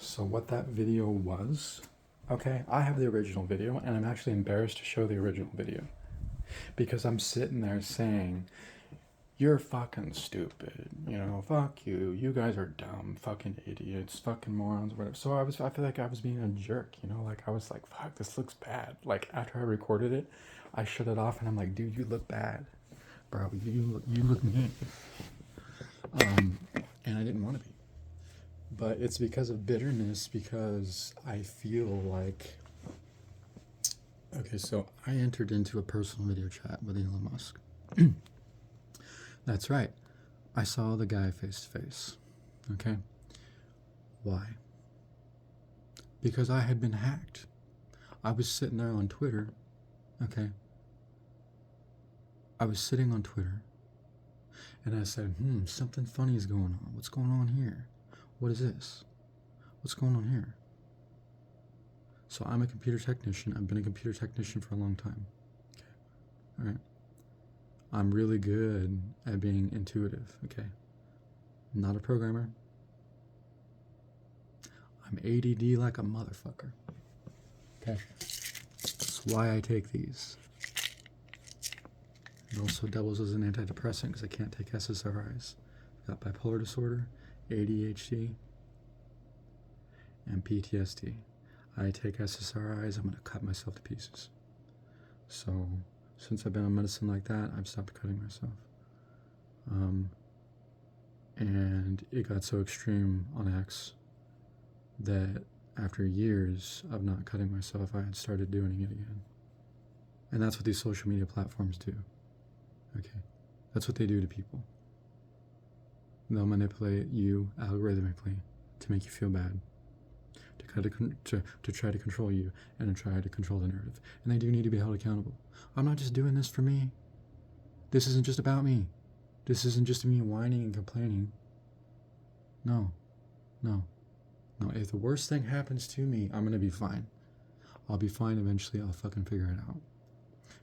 So what that video was, okay, I have the original video and I'm actually embarrassed to show the original video because I'm sitting there saying, you're fucking stupid, fuck you, you guys are dumb, fucking idiots, fucking morons, whatever. So I feel like I was being a jerk, like I was like, fuck, this looks bad. Like after I recorded it, I shut it off and I'm like, dude, you look bad, bro, you look mean. And I didn't want to be. But it's because of bitterness, because I feel like. Okay, so I entered into a personal video chat with Elon Musk. That's right. I saw the guy face to face. Okay? Why? Because I had been hacked. I was sitting there on Twitter. Okay? I was sitting on Twitter. And I said, something funny is going on. What's going on here? What is this? What's going on here? So I'm a computer technician. I've been a computer technician for a long time. Okay. All right. I'm really good at being intuitive. Okay. I'm not a programmer. I'm ADD like a motherfucker. Okay. That's why I take these. It also doubles as an antidepressant because I can't take SSRIs. I've got bipolar disorder, ADHD, and PTSD. I take SSRIs, I'm going to cut myself to pieces. So, since I've been on medicine like that, I've stopped cutting myself. And it got so extreme on X that after years of not cutting myself, I had started doing it again. And that's what these social media platforms do. Okay? That's what they do to people. They'll manipulate you algorithmically to make you feel bad. To try to control you and to try to control the narrative. And they do need to be held accountable. I'm not just doing this for me. This isn't just about me. This isn't just me whining and complaining. No. If the worst thing happens to me, I'm going to be fine. I'll be fine eventually. I'll fucking figure it out.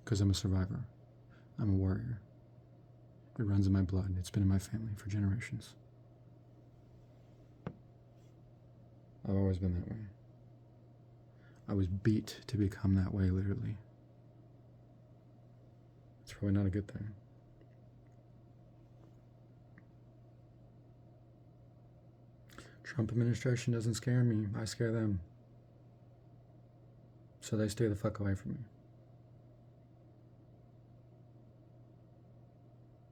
Because I'm a survivor. I'm a warrior. It runs in my blood. It's been in my family for generations. I've always been that way. I was beat to become that way, literally. It's probably not a good thing. Trump administration doesn't scare me. I scare them. So they stay the fuck away from me.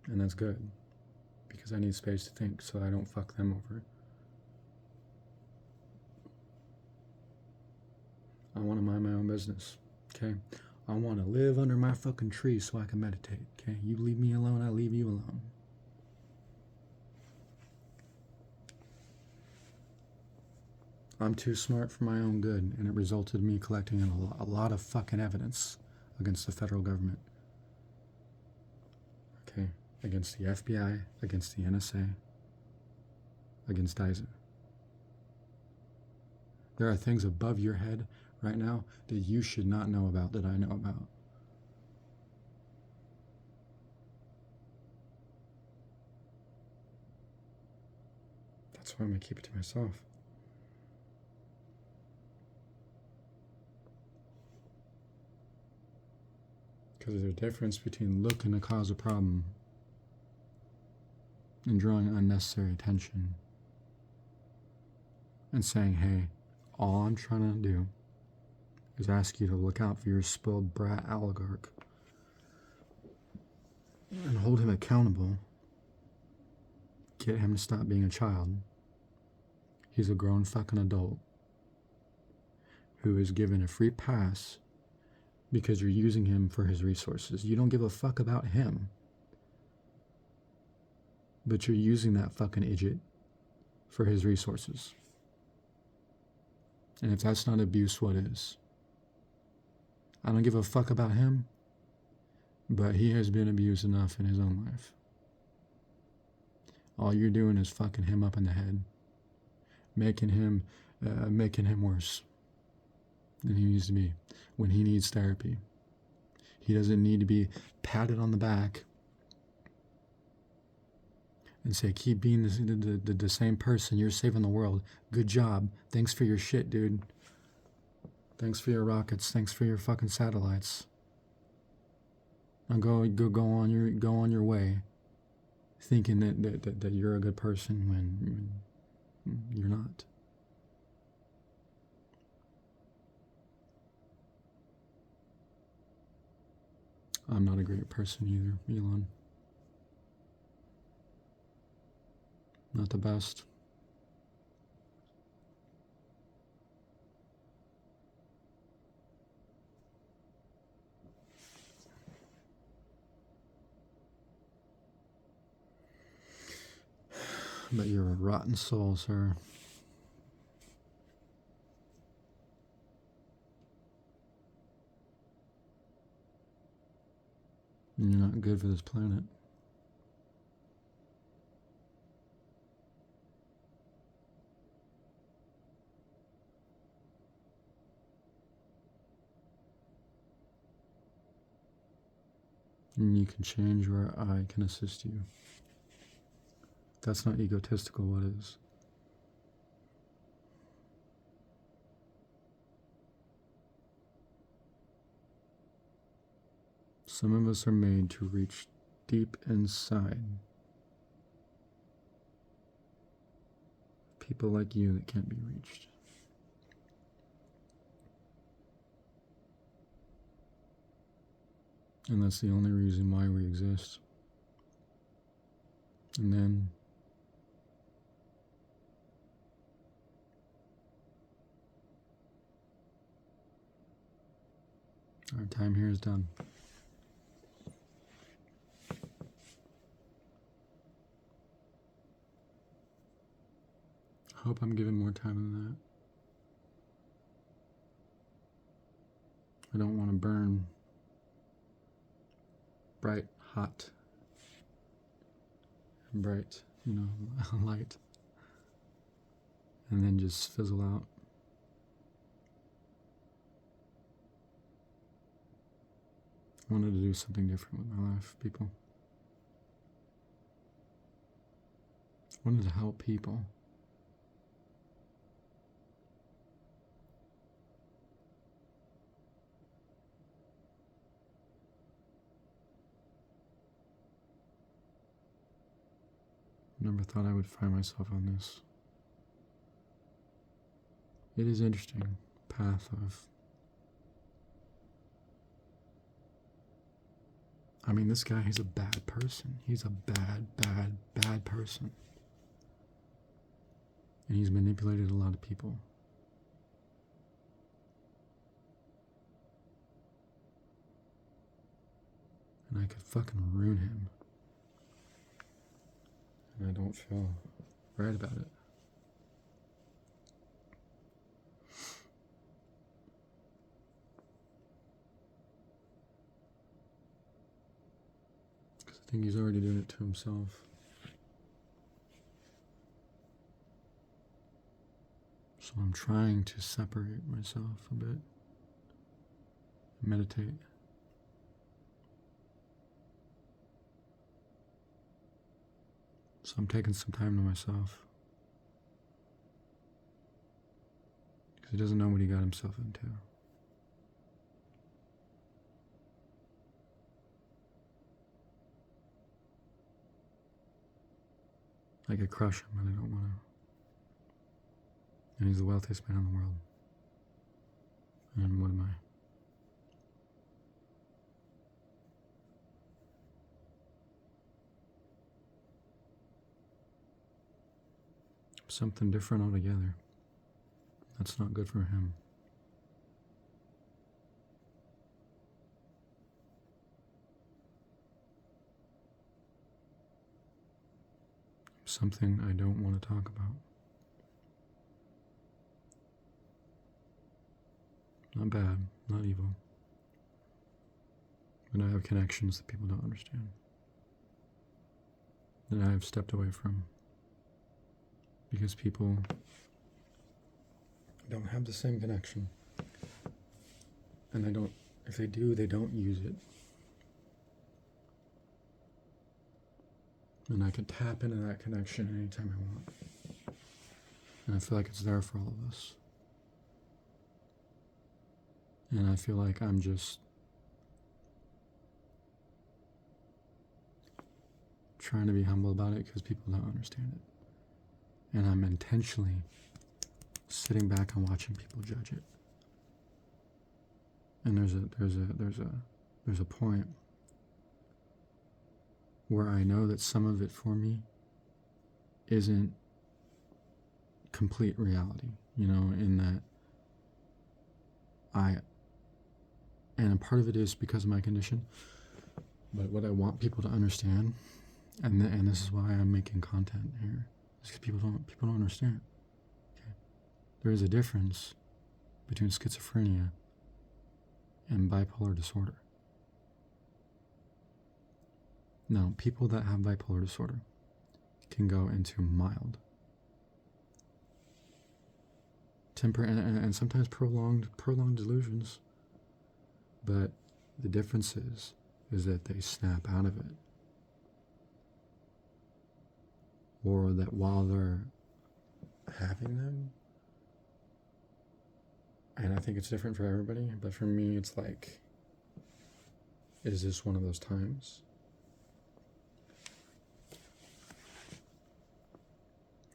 And that's good. Because I need space to think so I don't fuck them over. I want to mind my own business, okay? I want to live under my fucking tree so I can meditate, okay? You leave me alone, I leave you alone. I'm too smart for my own good, and it resulted in me collecting a lot of fucking evidence against the federal government. Okay? Against the FBI, against the NSA, against DISA. There are things above your head right now that you should not know about that I know about. That's why I'm going to keep it to myself. Because there's a difference between looking to cause a problem and drawing unnecessary attention and saying, hey, all I'm trying to do is ask you to look out for your spoiled brat oligarch and hold him accountable. Get him to stop being a child. He's a grown fucking adult who is given a free pass because you're using him for his resources. You don't give a fuck about him, but you're using that fucking idiot for his resources. And if that's not abuse, what is? I don't give a fuck about him, but he has been abused enough in his own life. All you're doing is fucking him up in the head, making him worse than he needs to be when he needs therapy. He doesn't need to be patted on the back and say, keep being the same person. You're saving the world. Good job. Thanks for your shit, dude. Thanks for your rockets. Thanks for your fucking satellites. Now go on your way, thinking that you're a good person when you're not. I'm not a great person either, Elon. Not the best. But you're a rotten soul, sir. And you're not good for this planet. And you can change where I can assist you. If that's not egotistical, what is? Some of us are made to reach deep inside. People like you that can't be reached. And that's the only reason why we exist. And then our time here is done. I hope I'm given more time than that. I don't want to burn bright, hot, and bright, light, and then just fizzle out. I wanted to do something different with my life, people. I wanted to help people. Never thought I would find myself on this. It is interesting path of. I mean, this guy, he's a bad person. He's a bad person. And he's manipulated a lot of people. And I could fucking ruin him. And I don't feel right about it. Because I think he's already doing it to himself. So I'm trying to separate myself a bit. Meditate. So I'm taking some time to myself. Because he doesn't know what he got himself into. I could crush him, and I don't want to. And he's the wealthiest man in the world. And what am I? Something different altogether. That's not good for him. Something I don't want to talk about. Not bad, not evil. But I have connections that people don't understand. That I have stepped away from. Because people don't have the same connection. And if they do, they don't use it. And I can tap into that connection anytime I want. And I feel like it's there for all of us. And I feel like I'm just trying to be humble about it because people don't understand it. And I'm intentionally sitting back and watching people judge it. And there's a point where I know that some of it for me isn't complete reality, in that and a part of it is because of my condition, but what I want people to understand, and this is why I'm making content here, is because people don't understand. Okay? There is a difference between schizophrenia and bipolar disorder. Now, people that have bipolar disorder can go into mild, and sometimes prolonged delusions. But the difference is that they snap out of it, or that while they're having them, and I think it's different for everybody, but for me it's like, is this one of those times?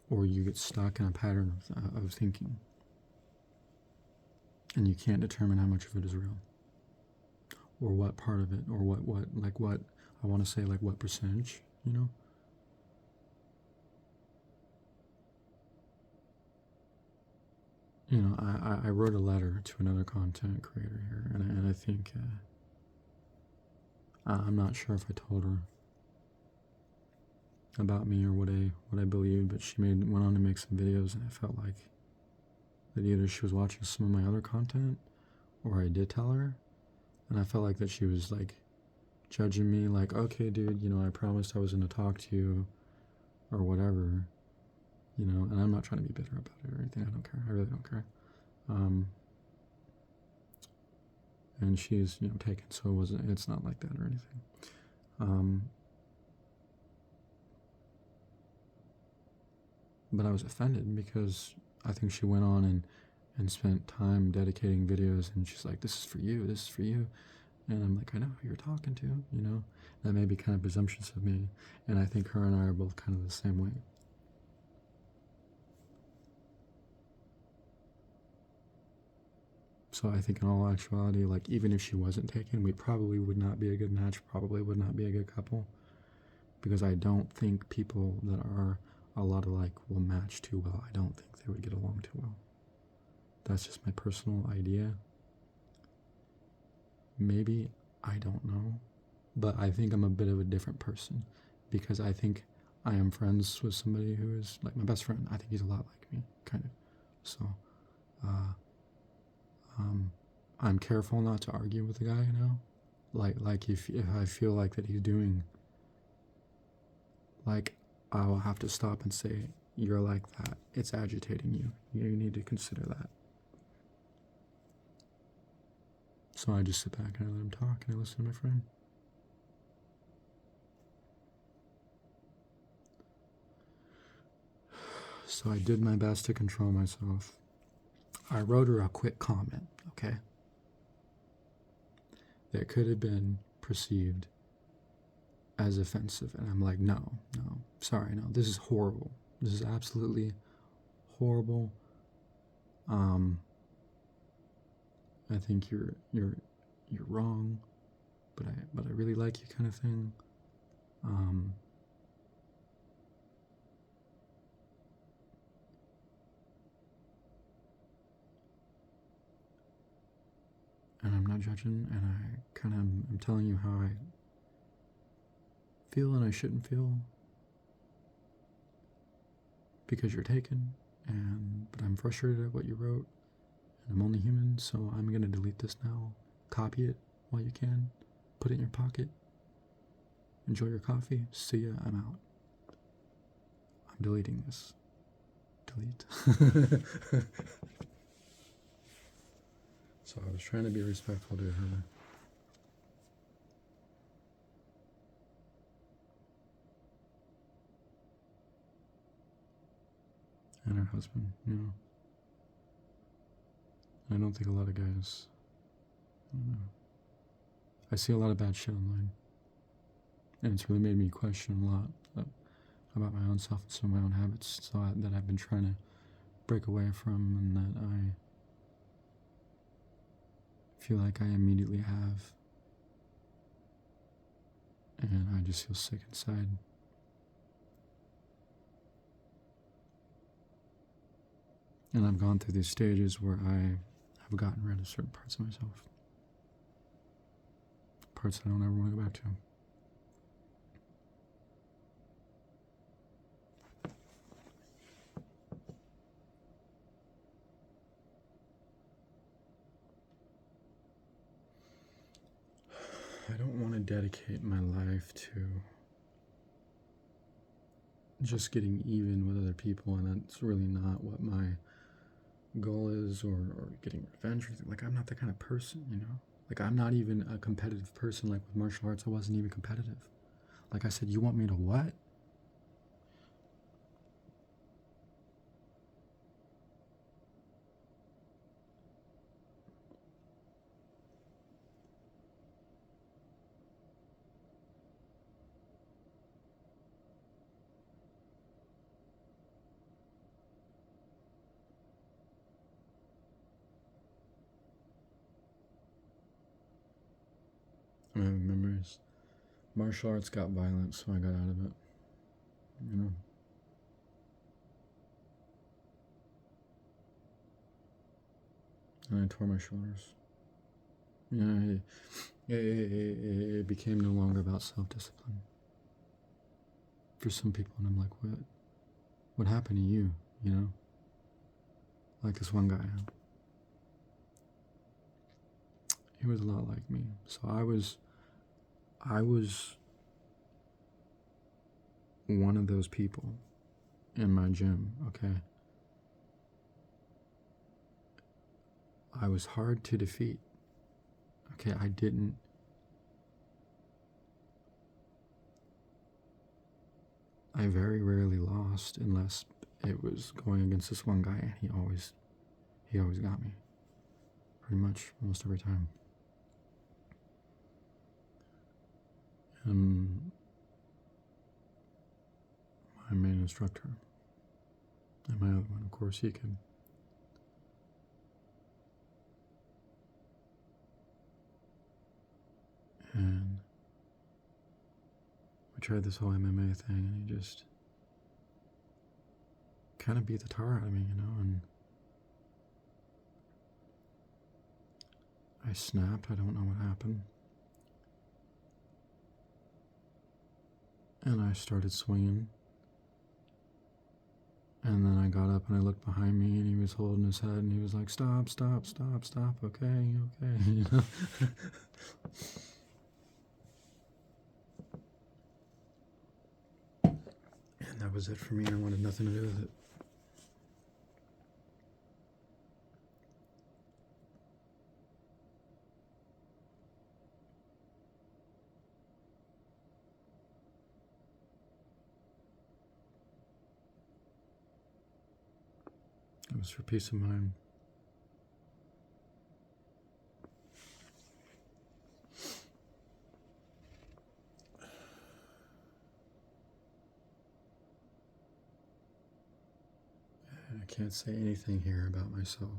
Or you get stuck in a pattern of thinking, and you can't determine how much of it is real, or what part of it, or what I want to say, like what percentage, I wrote a letter to another content creator here, and I think I'm not sure if I told her about me or what I believed, but she went on to make some videos, and I felt like that either she was watching some of my other content, or I did tell her, and I felt like that she was like judging me, like, okay, dude, I promised I was gonna talk to you, or whatever, and I'm not trying to be bitter about it or anything. I don't care. I really don't care. And she's taken, so it's not like that or anything. But I was offended because I think she went on and spent time dedicating videos, and she's like, this is for you, and I'm like, I know who you're talking to, that may be kind of presumptuous of me, and I think her and I are both kind of the same way. So I think in all actuality, like, even if she wasn't taken, we probably would not be a good match, probably would not be a good couple, because I don't think people that are a lot alike will match too well. I don't think they would get along too well. That's just my personal idea. Maybe, I don't know, but I think I'm a bit of a different person, because I think I am friends with somebody who is like my best friend. I think he's a lot like me, kind of. So, I'm careful not to argue with the guy, like if I feel like that he's doing, like, I will have to stop and say, you're like that, it's agitating you, you need to consider that. So I just sit back and I let him talk, and I listen to my friend. So I did my best to control myself. I wrote her a quick comment, okay? That could have been perceived as offensive. And I'm like, no, sorry, no, this is horrible. This is absolutely horrible. I think you're wrong, but I really like you, kind of thing. And I'm not judging, and I kind of am telling you how I feel and I shouldn't feel, because you're taken, but I'm frustrated at what you wrote, and I'm only human, so I'm gonna delete this now. Copy it while you can, put it in your pocket, enjoy your coffee, see ya, I'm out. I'm deleting this. Delete. So I was trying to be respectful to her. . and her husband, you know. I don't think a lot of guys, I don't know. I see a lot of bad shit online, and it's really made me question a lot about my own self and some of my own habits that I've been trying to break away from, and that I feel like I immediately have, and I just feel sick inside. And I've gone through these stages where I have gotten rid of certain parts of myself, parts I don't ever want to go back to. I don't want to dedicate my life to just getting even with other people, and that's really not what my goal is, or getting revenge or anything. Like, I'm not that kind of person, you know? Like, I'm not even a competitive person. Like, with martial arts, I wasn't even competitive. Like I said, you want me to what? I have memories. Martial arts got violent, so I got out of it, you know? And I tore my shoulders. Yeah, it became no longer about self-discipline for some people, and I'm like, what happened to you, you know? Like this one guy, he was a lot like me. So I was one of those people in my gym, okay? I was hard to defeat. Okay, I very rarely lost unless it was going against this one guy, and he always got me. Pretty much almost every time. And my main instructor, and my other one, of course, he could. And we tried this whole MMA thing, and he just kind of beat the tar out of me, you know, and I snapped. I don't know what happened. And I started swinging. And then I got up and I looked behind me, and he was holding his head, and he was like, stop, okay, you know? And that was it for me. I wanted nothing to do with it. It was for peace of mind. I can't say anything here about myself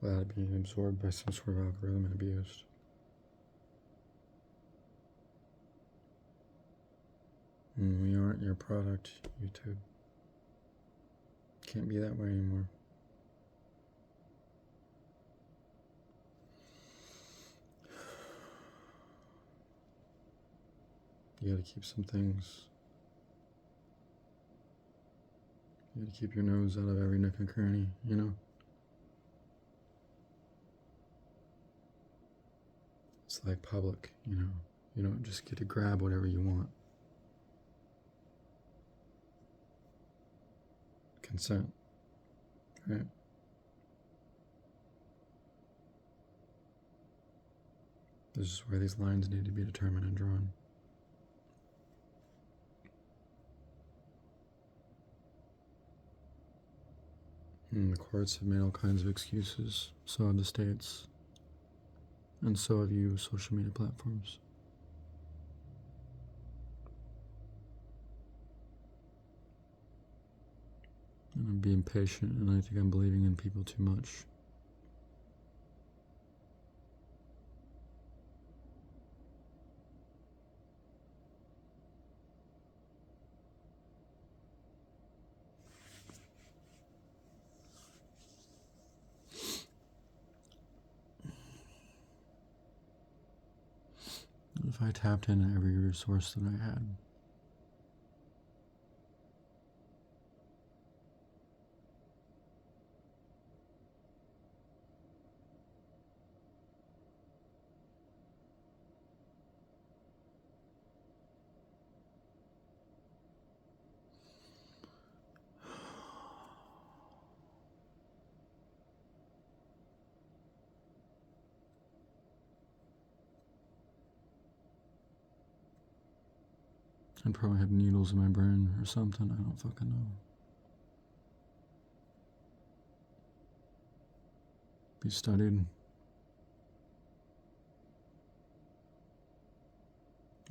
without it being absorbed by some sort of algorithm and abused. And we aren't your product, YouTube. Can't be that way anymore. You gotta keep some things. You gotta keep your nose out of every nook and cranny, you know? It's like public, you know? You don't just get to grab whatever you want. Consent, right? This is where these lines need to be determined and drawn. And the courts have made all kinds of excuses. So have the states. And so have you, social media platforms. And I'm being patient, and I think I'm believing in people too much. If I tapped into every resource that I had, I'd probably have needles in my brain or something. I don't fucking know. Be studied.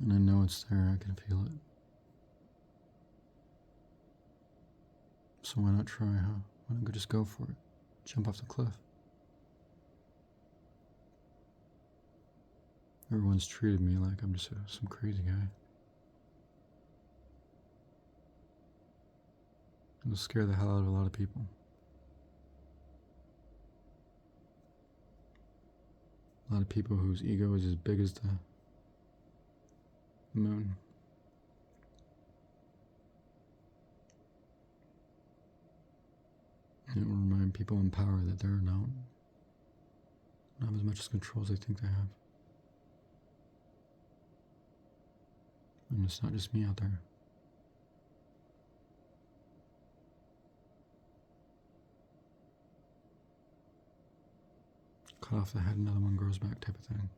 And I know it's there. I can feel it. So why not try, huh? Why not just go for it? Jump off the cliff. Everyone's treated me like I'm just some crazy guy. It'll scare the hell out of a lot of people. A lot of people whose ego is as big as the moon. And it will remind people in power that they're not as much as control as they think they have. And it's not just me out there. Cut off the head, another one grows back type of thing.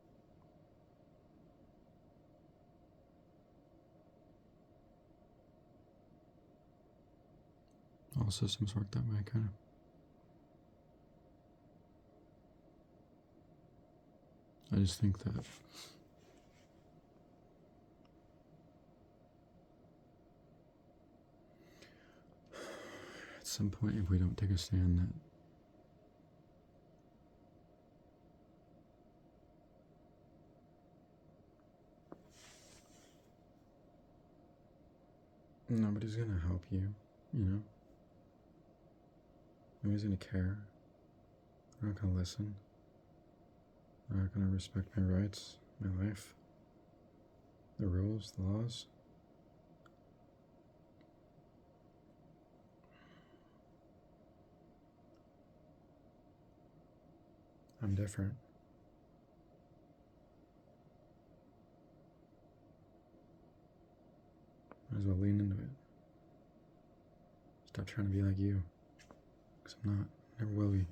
All systems work that way, kind of. I just think that at some point, if we don't take a stand, that nobody's gonna help you, you know? Nobody's gonna care. They're not gonna listen. They're not gonna respect my rights, my life, the rules, the laws. I'm different. Might as well lean into it. Stop trying to be like you. Because I'm not. Never will be.